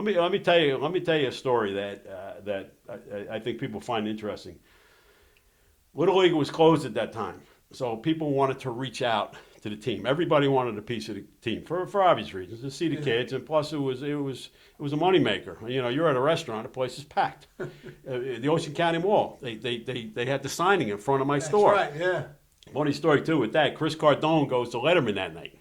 let me tell you a story that I think people find interesting. Little League was closed at that time, so people wanted to reach out to the team. Everybody wanted a piece of the team for obvious reasons to see the kids, and plus it was a moneymaker. You know, you're at a restaurant, the place is packed. The Ocean County Mall, they had the signing in front of my store. That's right, yeah. Funny story too with that. Chris Cardone goes to Letterman that night.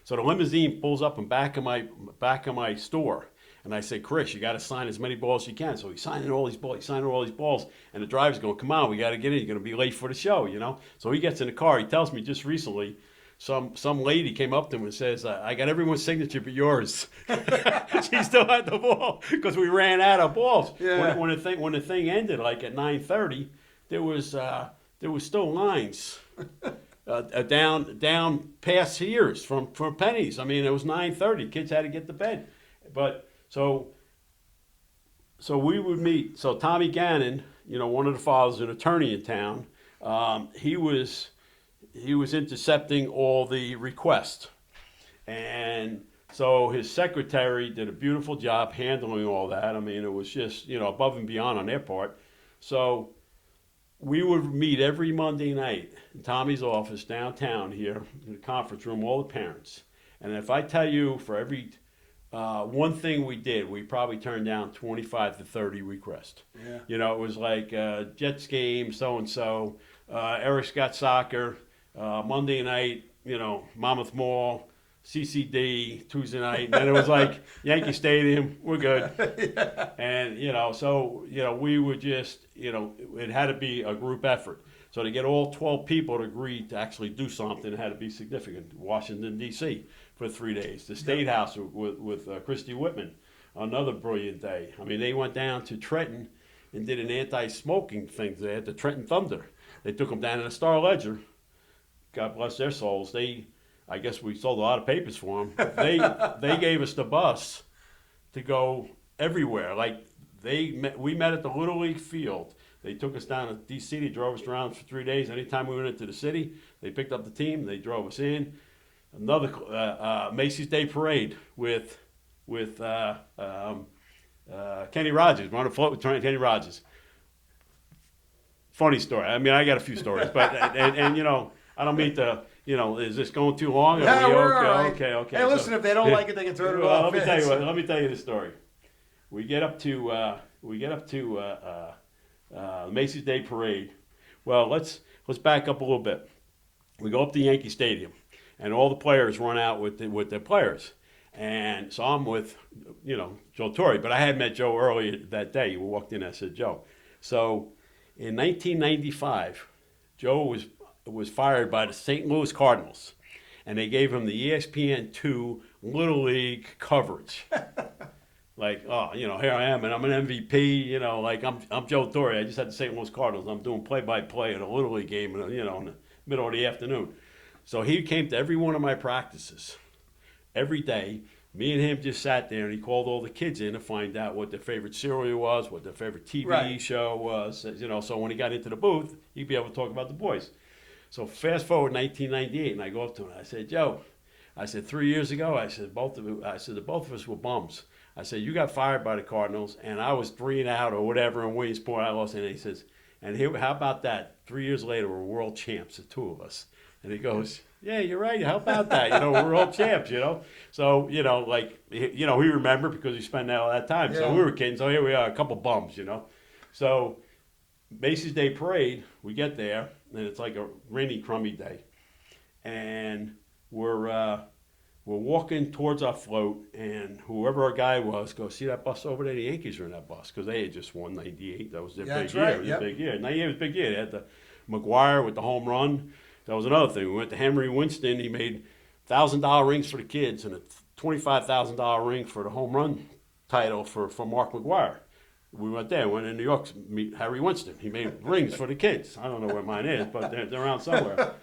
So the limousine pulls up in back of my store, and I say, Chris, you got to sign as many balls as you can. So he's signing all these balls, and the driver's going, come on, we got to get in. You're going to be late for the show, you know. So he gets in the car. He tells me just recently, some lady came up to him and says, I got everyone's signature but yours. She still had the ball because we ran out of balls. Yeah. When the thing ended, like at 9:30, there was still lines. Down past years from pennies. I mean, it was 9:30. Kids had to get to bed, but so we would meet. So Tommy Gannon, you know, one of the fathers, an attorney in town, he was intercepting all the requests, and so his secretary did a beautiful job handling all that. I mean, it was just, you know, above and beyond on their part. So we would meet every Monday night in Tommy's office downtown here in the conference room, all the parents. And if I tell you for every one thing we did, we probably turned down 25 to 30 requests. Yeah. You know, it was like Jets game, so-and-so, Eric's got soccer, Monday night, you know, Monmouth Mall, CCD, Tuesday night. And then it was like Yankee Stadium, we're good. Yeah. And, you know, so, you know, we would just, you know, it had to be a group effort. So to get all 12 people to agree to actually do something, it had to be significant. Washington, D.C. for 3 days. The State House with Christy Whitman, another brilliant day. I mean, they went down to Trenton and did an anti-smoking thing there at the Trenton Thunder. They took them down in the Star Ledger. God bless their souls. I guess we sold a lot of papers for them. They gave us the bus to go everywhere. Like we met at the Little League field. They took us down to D.C. They drove us around for 3 days. Anytime we went into the city, they picked up the team. They drove us in. Another Macy's Day Parade with Kenny Rogers. We're on a float with Kenny Rogers. Funny story. I mean, I got a few stories, but and you know, I don't mean to. You know, is this going too long? Yeah, we're okay? all right. Okay. Hey, listen, if they don't like it, they can turn it off. Let me tell you the story. We get up to Macy's Day Parade. Well, let's back up a little bit. We go up to Yankee Stadium, and all the players run out with their players. And so I'm with, you know, Joe Torre, but I had met Joe earlier that day. We walked in, I said, Joe. So in 1995, Joe was fired by the St. Louis Cardinals, and they gave him the ESPN2 Little League coverage. Like, oh, you know, here I am, and I'm an MVP. You know, like I'm Joe Torre. I just had the St. Louis Cardinals. I'm doing play-by-play at a Little League game, you know, in the middle of the afternoon. So he came to every one of my practices, every day. Me and him just sat there, and he called all the kids in to find out what their favorite cereal was, what their favorite TV show was. You know, so when he got into the booth, he'd be able to talk about the boys. So fast forward 1998, and I go up to him. And I said, Joe, I said 3 years ago, I said both of us were bums. I said you got fired by the Cardinals, and I was 3-out or whatever in Williamsport. I lost, and he says, and here, how about that? 3 years later, we're world champs, the two of us. And he goes, yeah, you're right. How about that? You know, we're world champs. You know, so you know, like you know, we remember because we spent all that time. Yeah. So we were kidding. So here we are, a couple bums. You know, so Macy's Day Parade, we get there. And it's like a rainy, crummy day, and we're walking towards our float, and whoever our guy was goes, see that bus over there? The Yankees are in that bus because they had just won '98. That was their big year. It was a big year. '98 was a big year. They had the McGuire with the home run. That was another thing. We went to Henry Winston. He made $1,000 rings for the kids and a $25,000 ring for the home run title for Mark McGuire. We went there. Went in New York to meet Harry Winston. He made rings for the kids. I don't know where mine is, but they're around somewhere.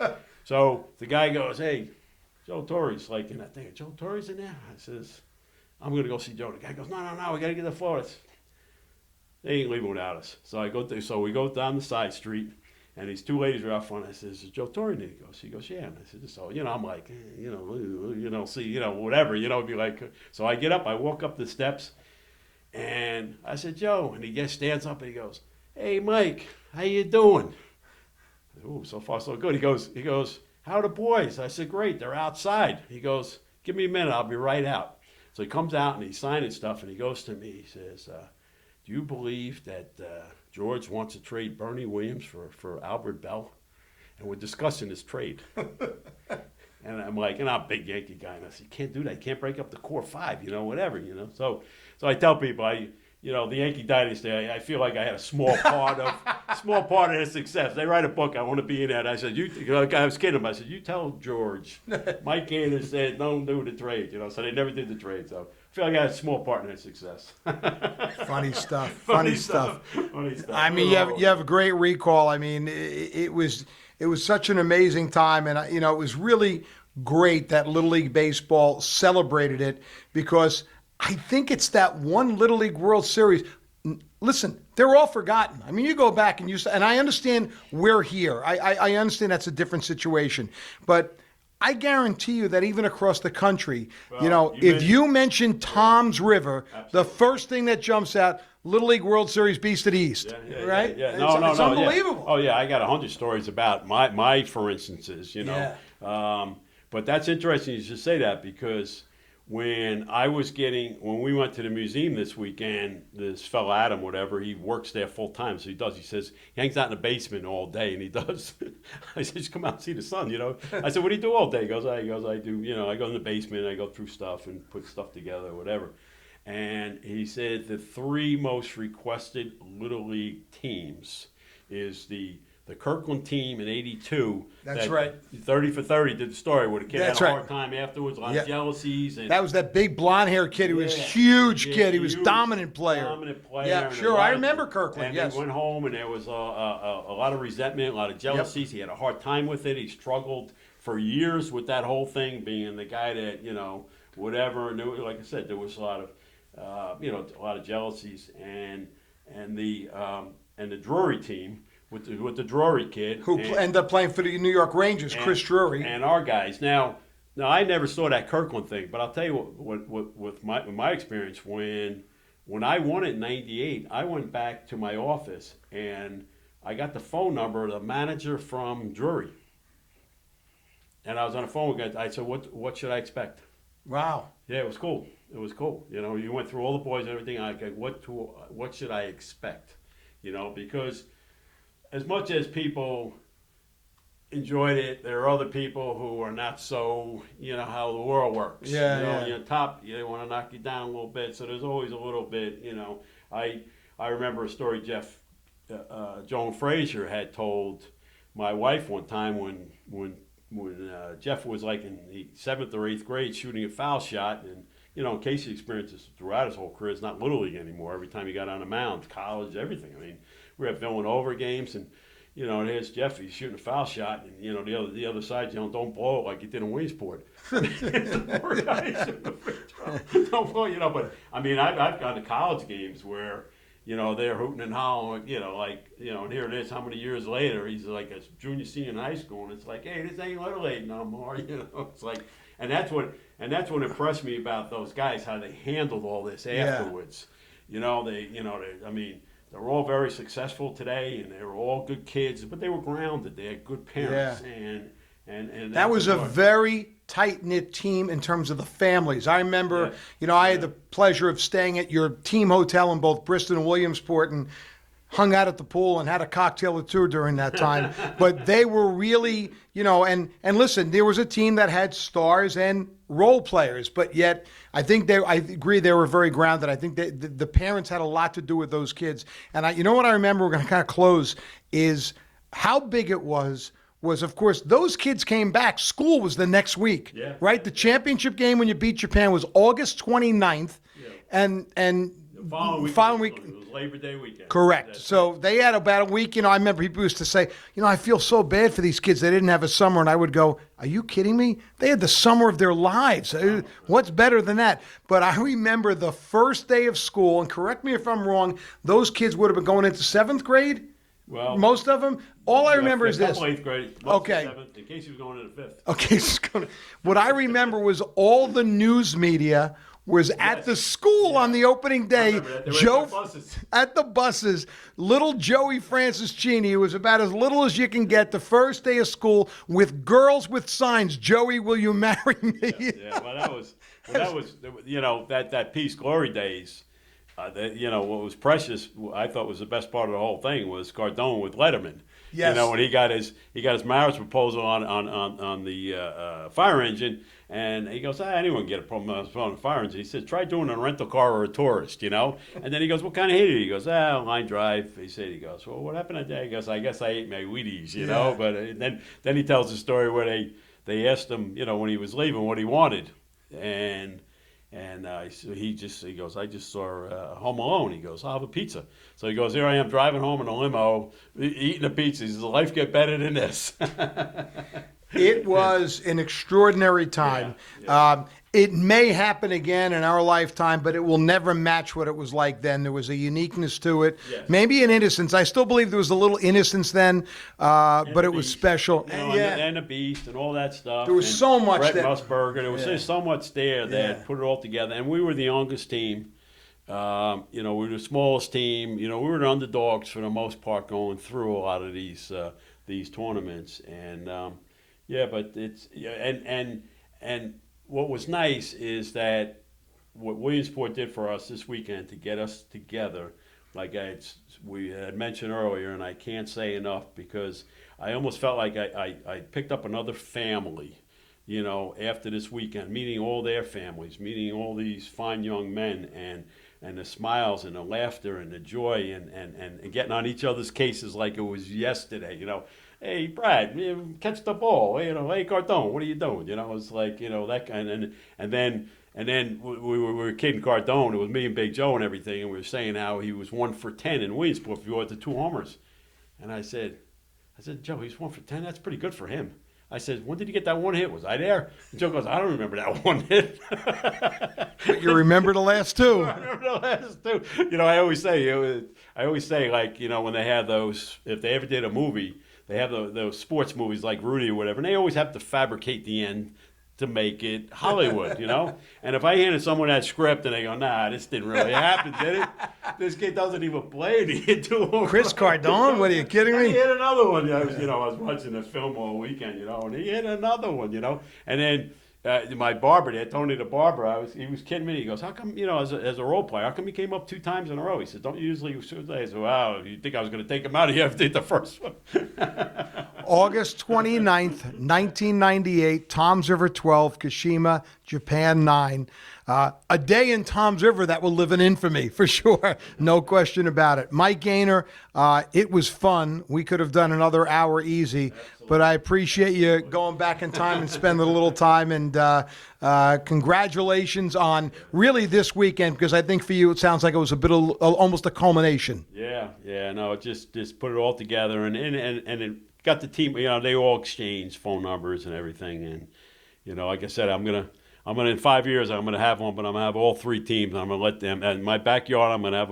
So the guy goes, hey, Joe Torre's like in that thing. Joe Torre's in there? I says, I'm going to go see Joe. The guy goes, no, we got to get to Florida. They ain't leaving without us. So we go down the side street, and these two ladies are out front. I says, is Joe Torre in there? He goes, yeah. And I said, so, you know, I'm like, see, whatever, be like. So I get up, I walk up the steps. And I said, Joe, and he stands up and he goes, hey, Mike, how you doing? Ooh, so far so good. He goes, how are the boys? I said, great, they're outside. He goes, give me a minute, I'll be right out. So he comes out and he's signing stuff, and he goes to me, he says, do you believe that George wants to trade Bernie Williams for Albert Bell? And we're discussing this trade. And I'm like, and I'm a big Yankee guy, and I said, you can't do that. You can't break up the core five, whatever, So I tell people, the Yankee dynasty, I feel like I had a small part of his success. They write a book, I want to be in that. I said, I was kidding him. I said, you tell George, Mike Gaynor said, don't do the trade, So they never did the trade. So I feel like I had a small part in his success. Funny stuff. Funny stuff. Funny stuff. I mean, you have a great recall. I mean, it was such an amazing time, and it was really great that Little League Baseball celebrated it, because I think it's that one Little League World Series. Listen, they're all forgotten. I mean, you go back and I understand we're here. I understand that's a different situation, but I guarantee you that even across the country, if you mention Tom's River, the first thing that jumps out, Little League World Series Beast of the East, right? Yeah. It's unbelievable. Yeah. Oh yeah, I got 100 stories about my for instances, But that's interesting you should say that, because when we went to the museum this weekend, this fellow Adam, whatever, he works there full time, so he says he hangs out in the basement all day, and he does. I said, just come out and see the sun, I said, what do you do all day? He goes, I do, I go in the basement, I go through stuff and put stuff together, whatever. And he said the three most requested Little League teams is the Kirkland team in '82. That's right. 30 for 30 did the story where the kid That's had a right. hard time afterwards, a lot of jealousies. And that was that big blonde-haired kid. He was huge kid. He was dominant player. Yeah, sure. I remember Kirkland. And yes. he went home, and there was a lot of resentment, a lot of jealousies. He had a hard time with it. He struggled for years with that whole thing, being the guy that whatever. And like I said, there was a lot of a lot of jealousies, and the Drury team with the Drury kid who ended up playing for the New York Rangers, Chris Drury, and our guys. Now I never saw that Kirkland thing, but I'll tell you what with my experience, when I won it in '98, I went back to my office and I got the phone number of the manager from Drury, and I was on the phone with guys. I said, what should I expect? Wow. Yeah, it was cool. It was cool. You went through all the boys and everything. I go, what should I expect? Because as much as people enjoyed it, there are other people who are not so, how the world works. You're top, they want to knock you down a little bit. So there's always a little bit, I remember a story Joan Frazier had told my wife one time when Jeff was like in the 7th or 8th grade shooting a foul shot, and Casey experienced this throughout his whole career. It's not Little League anymore. Every time he got on the mound, college, everything. I mean, we were Villanova games, and and here's Jeff. He's shooting a foul shot, and the other side, don't blow it like you did in Williamsport. Poor guy shooting a free throw. Don't blow, But I mean, I've gone to college games where they're hooting and hollering, and here it is, how many years later, he's like a junior, senior in high school, and it's like, hey, this ain't Little League no more, it's like, and that's what impressed me about those guys, how they handled all this afterwards. I mean, they're all very successful today, and they were all good kids, but they were grounded, they had good parents, and that was a very tight-knit team in terms of the families. I remember, I had the pleasure of staying at your team hotel in both Bristol and Williamsport, and hung out at the pool and had a cocktail or two during that time. But they were really, and listen, there was a team that had stars and role players, but yet I agree they were very grounded. I think that the parents had a lot to do with those kids. And what I remember, we're going to kind of close, is how big it was, of course, those kids came back. School was the next week, right? The championship game when you beat Japan was August 29th, and the following week. It was Labor Day weekend. Correct. So they had about a week. I remember people used to say, I feel so bad for these kids. They didn't have a summer. And I would go, are you kidding me? They had the summer of their lives. What's better than that? But I remember the first day of school, and correct me if I'm wrong, those kids would have been going into 7th grade. Well, most of them. All I remember is this. 8th grade. Okay. 7th, in case he was going into 5th. Okay. What I remember was all the news media was at the school on the opening day. remember that. They were Joe at the buses. at the buses. Little Joey Francis-Cini, who was about as little as you can get, the first day of school with girls with signs. Joey, will you marry me? Yeah, well, that was, that Peace Glory days. What was precious, I thought was the best part of the whole thing was Cardone with Letterman. Yes. When he got his marriage proposal on the fire engine, and he goes, anyone can get a problem on the fire engine. He said, try doing a rental car or a tourist, And then he goes, what kind of hit? He goes, line drive. He goes, well, what happened that day? He goes, I guess I ate my Wheaties, know. But then he tells the story where they asked him, when he was leaving, what he wanted, and he goes, I just saw Home Alone. He goes, I'll have a pizza. So he goes, here I am driving home in a limo, eating a pizza. He says, life get better than this. It was an extraordinary time. Yeah. It may happen again in our lifetime, but it will never match what it was like then. There was a uniqueness to it, Yes. maybe an innocence. I still believe there was a little innocence then, but it was Beast, special. and the Beast and all that stuff. There was and so much Brett that- Musburger. There was just so much there that put it all together. And we were the youngest team. We were the smallest team. We were the underdogs for the most part going through a lot of these tournaments. And but it's and what was nice is that what Williamsport did for us this weekend to get us together, like we had mentioned earlier, and I can't say enough because I almost felt like I picked up another family, after this weekend, meeting all their families, meeting all these fine young men, and the smiles and the laughter and the joy and getting on each other's cases like it was yesterday, Hey, Brad, catch the ball. Hey, Cardone, what are you doing? It's like, that kind. And then we were kidding Cardone. It was me and Big Joe and everything, and we were saying how he was 1 for 10 in Williamsport if you had the 2 homers. And I said, Joe, he's 1 for 10. That's pretty good for him. I said, when did he get that 1 hit? Was I there? And Joe goes, I don't remember that 1 hit. But you remember the last 2. I remember the last 2. I always say, like, when they have those, if they ever did a movie, they have those sports movies like Rudy or whatever, and they always have to fabricate the end to make it Hollywood, And if I handed someone that script and they go, nah, this didn't really happen, did it? This kid doesn't even play, and he hit 2 home Chris runs. Cardone, what are you kidding And me? he hit another one. I was watching this film all weekend, and he hit another one, And then my barber there, Tony the barber, he was kidding me. He goes, how come, as a role player, how come he came up 2 times in a row? He says, don't you usually shoot? I said, wow, you think I was going to take him out of here after the first one? August 29th, 1998, Toms River 12, Kashima, Japan 9. A day in Toms River that will live in infamy, for sure. No question about it. Mike Gaynor, it was fun. We could have done another hour easy, but I appreciate you going back in time and spending a little time. And congratulations on really this weekend, because I think for you it sounds like it was a bit of almost a culmination. No, it just put it all together, and it got the team. They all exchanged phone numbers and everything, and like I said, I'm gonna in 5 years I'm gonna have one, but I'm gonna have all 3 teams. I'm gonna let them in my backyard. I'm gonna have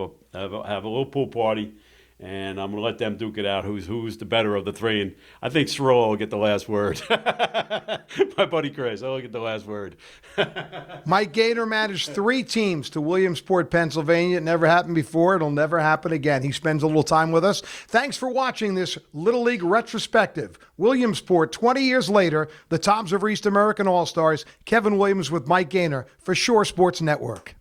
a little pool party, and I'm gonna let them duke it out. Who's the better of the 3? And I think Cirillo will get the last word. My buddy Chris, I'll get the last word. Mike Gaynor managed 3 teams to Williamsport, Pennsylvania. It never happened before. It'll never happen again. He spends a little time with us. Thanks for watching this Little League retrospective. Williamsport, 20 years later, the Toms River East American All-Stars. Kevin Williams with Mike Gaynor for Shore Sports Network.